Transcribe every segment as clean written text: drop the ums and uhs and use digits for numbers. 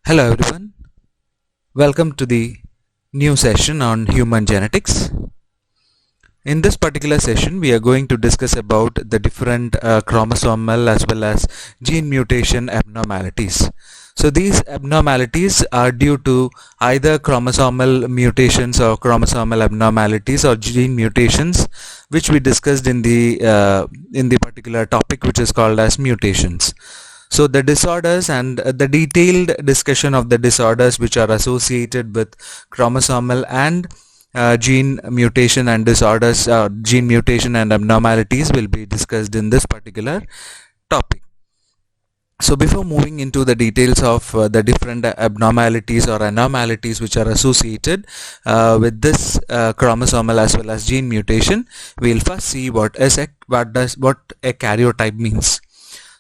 Hello everyone, welcome to the new session on human genetics. In this particular session we are going to discuss about the different chromosomal as well as gene mutation abnormalities. So these abnormalities are due to either chromosomal mutations or chromosomal abnormalities or gene mutations, which we discussed in the particular topic which is called as mutations. So the disorders and the detailed discussion of the disorders which are associated with chromosomal and gene mutation and disorders, gene mutation and abnormalities will be discussed in this particular topic. So before moving into the details of the different abnormalities or anomalies which are associated with this chromosomal as well as gene mutation, we will first see what a karyotype means.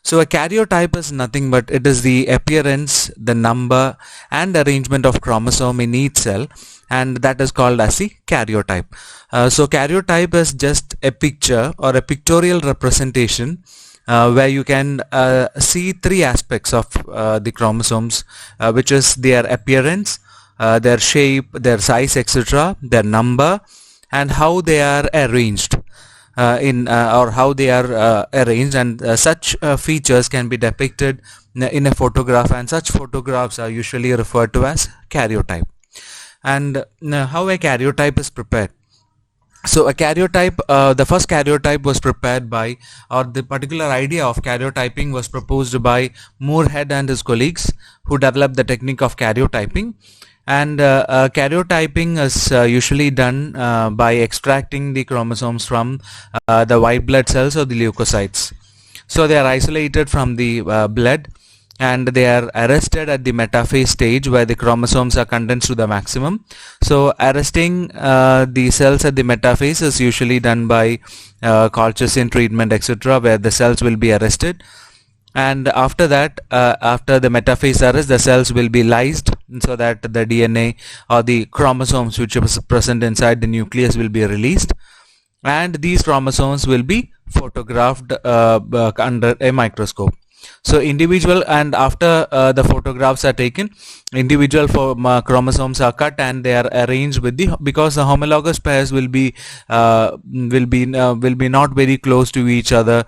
So a karyotype is nothing but it is the appearance, the number and arrangement of chromosome in each cell, and that is called as the karyotype. So karyotype is just a picture or a pictorial representation where you can see three aspects of the chromosomes, which is their appearance, their shape, their size, etc., their number, and how they are arranged. Or how they are arranged, and such features can be depicted in a photograph, and such photographs are usually referred to as karyotype. And how a karyotype is prepared. So a karyotype, the first karyotype was prepared by, or the particular idea of karyotyping was proposed by Moorhead and his colleagues, who developed the technique of karyotyping. And karyotyping is usually done by extracting the chromosomes from the white blood cells or the leukocytes. So they are isolated from the blood, and they are arrested at the metaphase stage where the chromosomes are condensed to the maximum. So arresting the cells at the metaphase is usually done by colchicine treatment, etc., where the cells will be arrested. And after that, after the metaphase arrest, the cells will be lysed so that the DNA or the chromosomes which is present inside the nucleus will be released, and these chromosomes will be photographed under a microscope. So individual, and after the photographs are taken, individual chromosomes are cut and they are arranged with because the homologous pairs will be not very close to each other,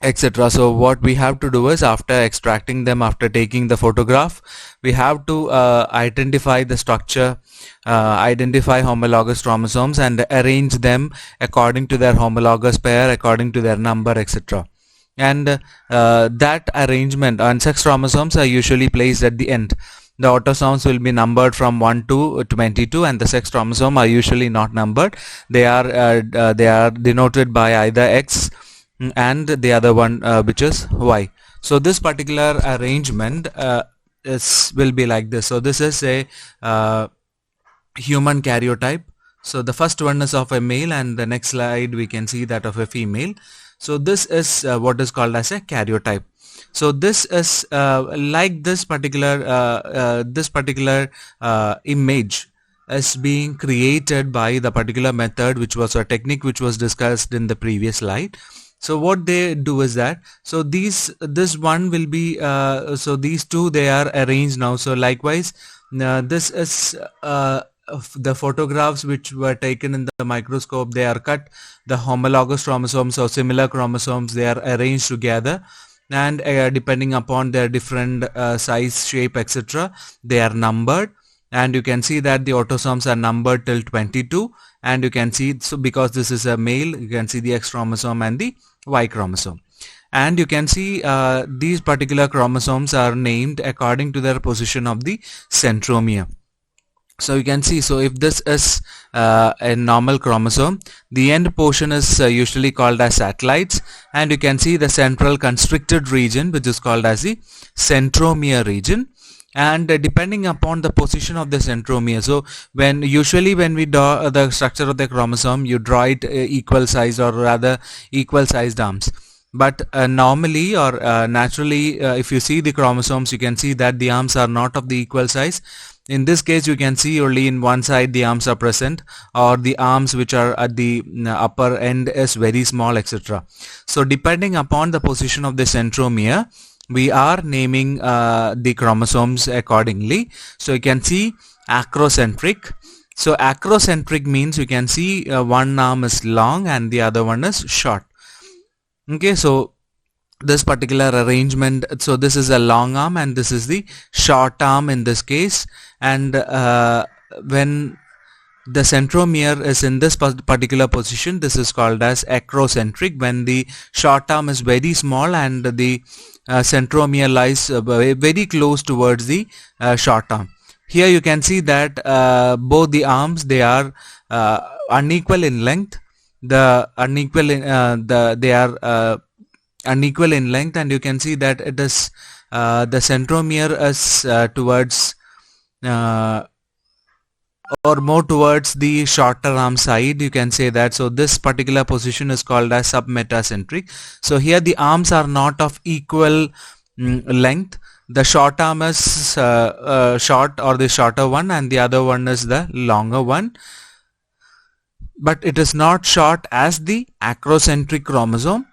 etc. So what we have to do is, after extracting them, after taking the photograph, we have to identify the structure, identify homologous chromosomes and arrange them according to their homologous pair, according to their number, etc. And that arrangement on sex chromosomes are usually placed at the end. The autosomes will be numbered from 1 to 22, and the sex chromosome are usually not numbered. They are denoted by either X and the other one which is Y. So this particular arrangement will be like this. So this is a human karyotype. So the first one is of a male, and the next slide we can see that of a female. So this is what is called as a karyotype. So this is like this particular image is being created by the particular method, which was a technique which was discussed in the previous slide. So what they do is that, so this one will be so these two, they are arranged now. So likewise, this is the photographs which were taken in the microscope. They are cut, the homologous chromosomes or similar chromosomes, they are arranged together, and depending upon their different size, shape, etc., they are numbered. And you can see that the autosomes are numbered till 22, and you can see, so because this is a male, you can see the X chromosome and the Y chromosome, and you can see these particular chromosomes are named according to their position of the centromere. So you can see, so if this is a normal chromosome, the end portion is usually called as satellites, and you can see the central constricted region, which is called as the centromere region. And depending upon the position of the centromere, so when we draw the structure of the chromosome, you draw it equal size, or rather equal sized arms. But normally or naturally, if you see the chromosomes, you can see that the arms are not of the equal size. In this case, you can see only in one side the arms are present, or the arms which are at the upper end is very small, etc. So depending upon the position of the centromere, we are naming the chromosomes accordingly. So you can see acrocentric. So acrocentric means you can see one arm is long and the other one is short. Okay, so this particular arrangement, so this is a long arm and this is the short arm in this case, and when the centromere is in this particular position, this is called as acrocentric. When the short arm is very small and the centromere lies very close towards the short arm. Here you can see that both the arms, they are unequal in length. They are unequal in length, and you can see that it is the centromere is towards or more towards the shorter arm side, you can say that. So this particular position is called as submetacentric. So here the arms are not of equal length. The short arm is short, or the shorter one, and the other one is the longer one, but it is not short as the acrocentric chromosome.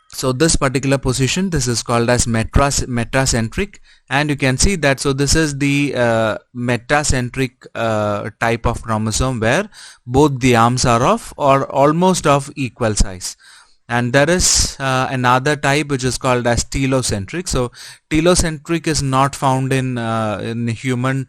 So this particular position, this is called as metacentric, and you can see that. So this is the metacentric type of chromosome where both the arms are of or almost of equal size. And there is another type which is called as telocentric. So telocentric is not found in human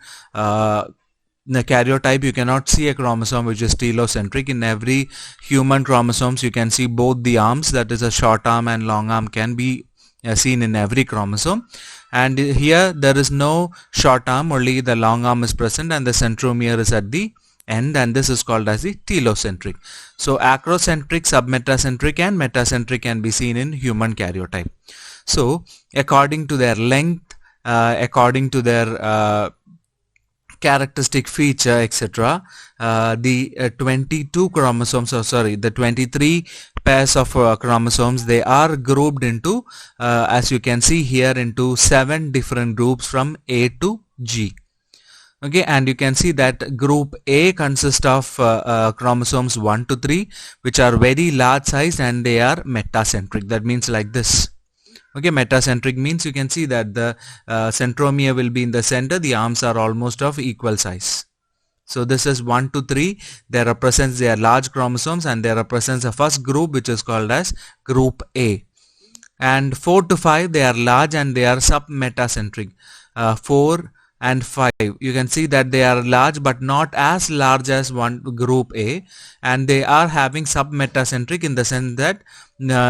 the karyotype. You cannot see a chromosome which is telocentric. In every human chromosomes you can see both the arms, that is a short arm and long arm, can be seen in every chromosome. And here there is no short arm, only the long arm is present and the centromere is at the end, and this is called as the telocentric. So acrocentric, submetacentric and metacentric can be seen in human karyotype. So according to their length, according to their characteristic feature, etc., the 22 chromosomes, or sorry, the 23 pairs of chromosomes, they are grouped into, as you can see here, into 7 different groups from A to G. Okay, and you can see that group A consists of chromosomes 1 to 3, which are very large size and they are metacentric. That means like this. Okay, metacentric means you can see that the centromere will be in the center, the arms are almost of equal size. So this is 1 to 3, they represents their large chromosomes, and they represents the first group which is called as group A. And 4 to 5, they are large and they are submetacentric. 4 and 5, you can see that they are large but not as large as one group A, and they are having submetacentric in the sense that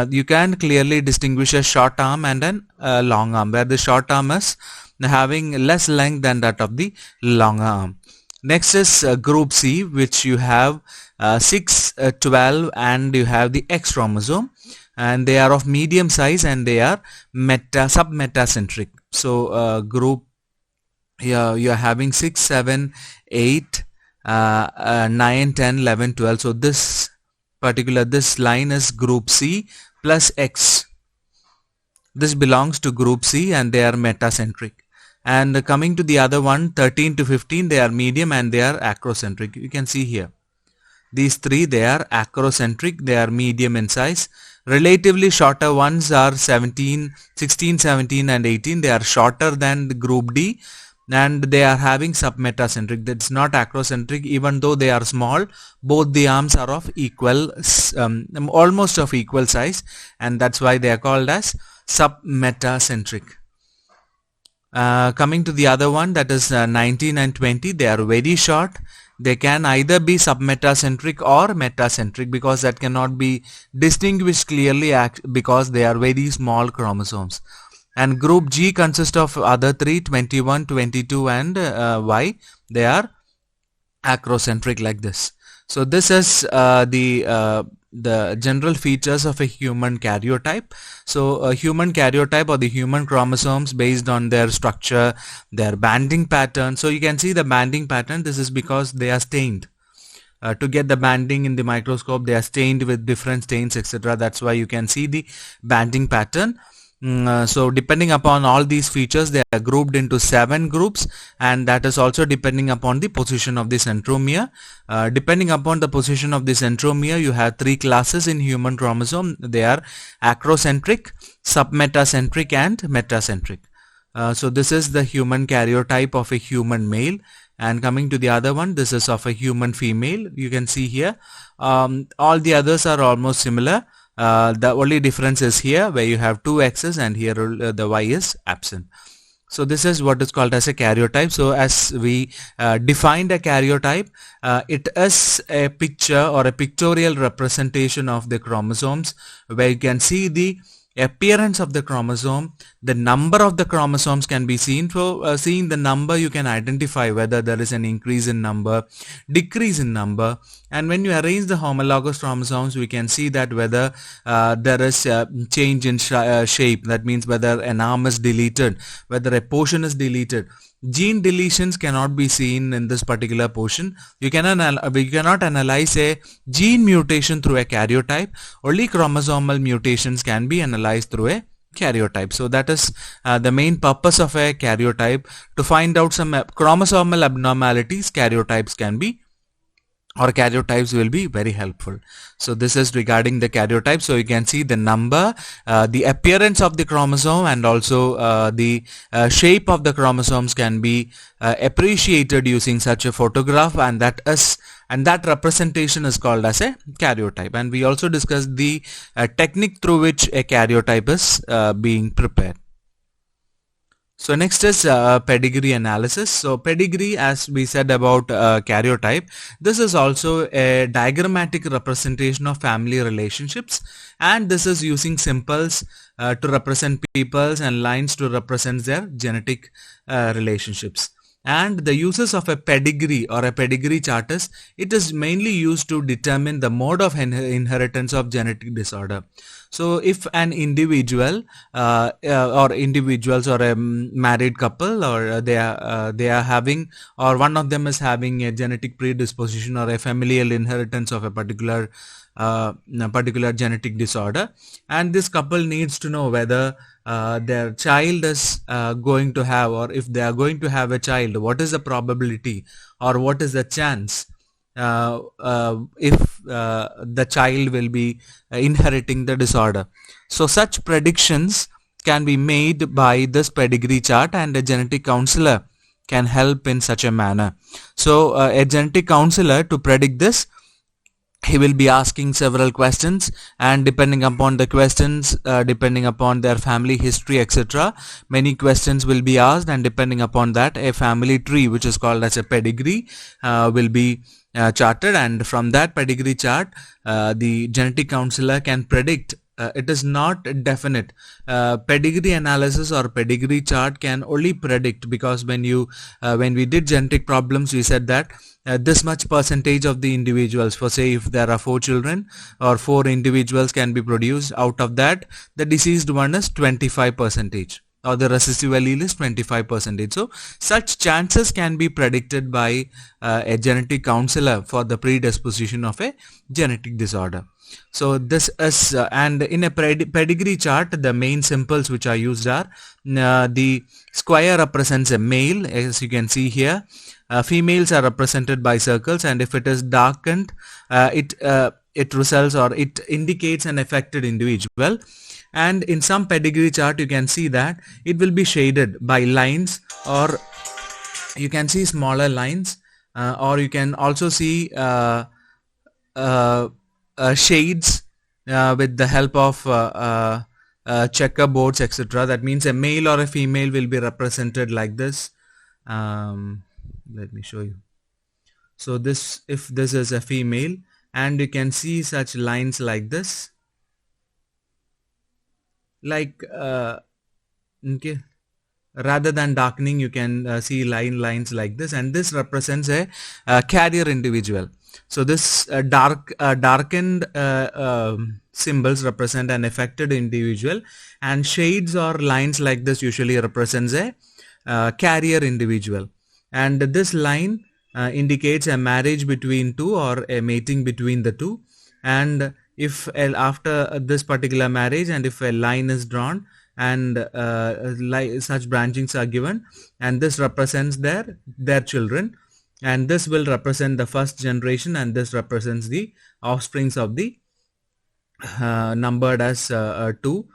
you can clearly distinguish a short arm and a long arm, where the short arm is having less length than that of the long arm. Next is group C, which you have 6, 12 and you have the X chromosome, and they are of medium size and they are submetacentric. So group, here you are having 6, 7, 8, 9, 10, 11, 12. So this line is group C plus X. This belongs to group C and they are metacentric. And coming to the other one, 13 to 15, they are medium and they are acrocentric. You can see here, these 3, they are acrocentric, they are medium in size. Relatively shorter ones are 16, 17 and 18. They are shorter than the group D, and they are having submetacentric. That's not acrocentric. Even though they are small, both the arms are of equal, almost of equal size, and that's why they are called as submetacentric. Coming to the other one, that is 19 and 20, they are very short. They can either be submetacentric or metacentric, because that cannot be distinguished clearly because they are very small chromosomes. And group G consists of other 3, 21, 22 and Y. They are acrocentric like this. So this is the general features of a human karyotype. So a human karyotype, or the human chromosomes, based on their structure, their banding pattern. So you can see the banding pattern. This is because they are stained. To get the banding in the microscope, they are stained with different stains, etc. That's why you can see the banding pattern. So depending upon all these features, they are grouped into 7 groups, and that is also depending upon the position of the centromere. Depending upon the position of the centromere, you have 3 classes in human chromosome. They are acrocentric, submetacentric, and metacentric. So this is the human karyotype of a human male, and coming to the other one, this is of a human female. You can see here all the others are almost similar. The only difference is here where you have 2 X's, and here the Y is absent. So this is what is called as a karyotype. So as we defined a karyotype, it is a picture or a pictorial representation of the chromosomes, where you can see the appearance of the chromosome. The number of the chromosomes can be seen. So seeing the number, you can identify whether there is an increase in number, decrease in number, and when you arrange the homologous chromosomes, we can see that whether there is a change in shape. That means whether an arm is deleted, whether a portion is deleted. Gene deletions cannot be seen in this particular portion. We cannot analyze a gene mutation through a karyotype. Only chromosomal mutations can be analyzed through a karyotype. So that is the main purpose of a karyotype. To find out some chromosomal abnormalities, karyotypes can be, or karyotypes will be very helpful. So this is regarding the karyotype. So you can see the number, the appearance of the chromosome, and also the shape of the chromosomes can be appreciated using such a photograph, and that representation is called as a karyotype. And we also discussed the technique through which a karyotype is being prepared. So next is pedigree analysis. So pedigree, as we said about karyotype, this is also a diagrammatic representation of family relationships, and this is using symbols to represent peoples and lines to represent their genetic relationships. And the uses of a pedigree or a pedigree chart is, it is mainly used to determine the mode of inheritance of genetic disorder. So if an individual or individuals or a married couple, or they are having, or one of them is having a genetic predisposition or a familial inheritance of a particular genetic disorder, and this couple needs to know whether their child is going to have, or if they are going to have a child, what is the probability or what is the chance if the child will be inheriting the disorder. So such predictions can be made by this pedigree chart, and a genetic counselor can help in such a manner. So a genetic counselor, to predict this, he will be asking several questions, and depending upon the questions, depending upon their family history, etc., many questions will be asked, and depending upon that, a family tree, which is called as a pedigree, will be charted, and from that pedigree chart, the genetic counselor can predict. It is not definite. Pedigree analysis or pedigree chart can only predict, because when we did genetic problems, we said that this much percentage of the individuals, for say if there are 4 children or 4 individuals can be produced, out of that the deceased one is 25%, or the recessive allele is 25%. So such chances can be predicted by a genetic counselor for the predisposition of a genetic disorder. So this is and in a pedigree chart, the main symbols which are used are the square represents a male, as you can see here. Females are represented by circles, and if it is darkened, it results, or it indicates an affected individual. And in some pedigree chart, you can see that it will be shaded by lines, or you can see smaller lines, or you can also see shades with the help of checkerboards, etc. That means a male or a female will be represented like this. Let me show you. So this, if this is a female, and you can see such lines like this, like okay, rather than darkening, you can see lines like this, and this represents a carrier individual. So this darkened symbols represent an affected individual, and shades or lines like this usually represents a carrier individual. And this line indicates a marriage between two, or a mating between the two. And if after this particular marriage, and if a line is drawn, and like such branchings are given, and this represents their children, and this will represent the first generation, and this represents the offsprings of the numbered as 2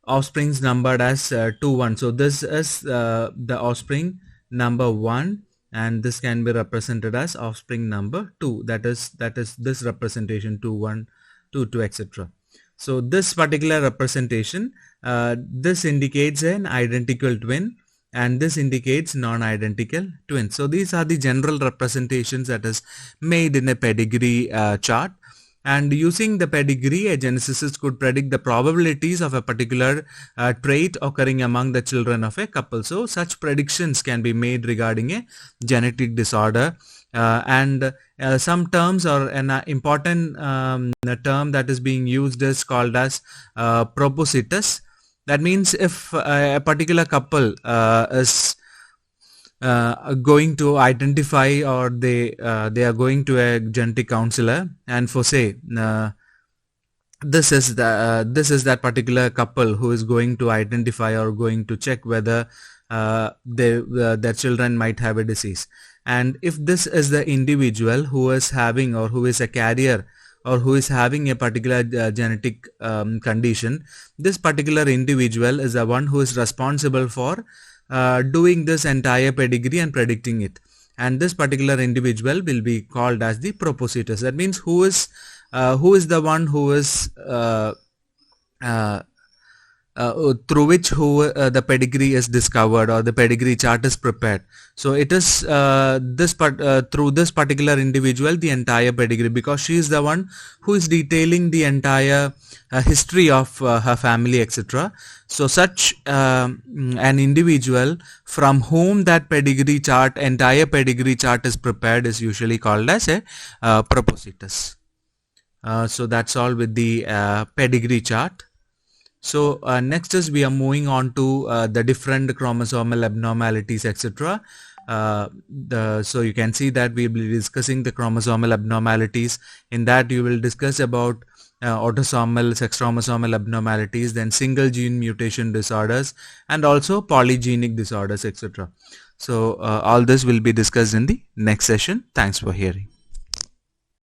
offsprings numbered as 2 1. So this is the offspring number 1, and this can be represented as offspring number 2. That is this representation 2 1 2 2 etc. So this particular representation, this indicates an identical twin, and this indicates non-identical twin. So these are the general representations that is made in a pedigree chart. And using the pedigree, a geneticist could predict the probabilities of a particular trait occurring among the children of a couple. So such predictions can be made regarding a genetic disorder. And some terms, or an important term that is being used is called as propositus. That means if a particular couple is going to identify, or they are going to a genetic counselor, and for say this is that particular couple who is going to identify or going to check whether their children might have a disease. And if this is the individual who is having, or who is a carrier, or who is having a particular genetic condition, this particular individual is the one who is responsible for doing this entire pedigree and predicting it, and this particular individual will be called as the propositus. That means who is the one who is through which the pedigree is discovered, or the pedigree chart is prepared. So it is through this particular individual the entire pedigree, because she is the one who is detailing the entire history of her family, etc. So such an individual from whom that entire pedigree chart is prepared is usually called as a propositus. So that's all with the pedigree chart. So next is we are moving on to the different chromosomal abnormalities, etc. So you can see that we will be discussing the chromosomal abnormalities. In that you will discuss about autosomal, sex chromosomal abnormalities, then single gene mutation disorders, and also polygenic disorders, etc. So all this will be discussed in the next session. Thanks for hearing.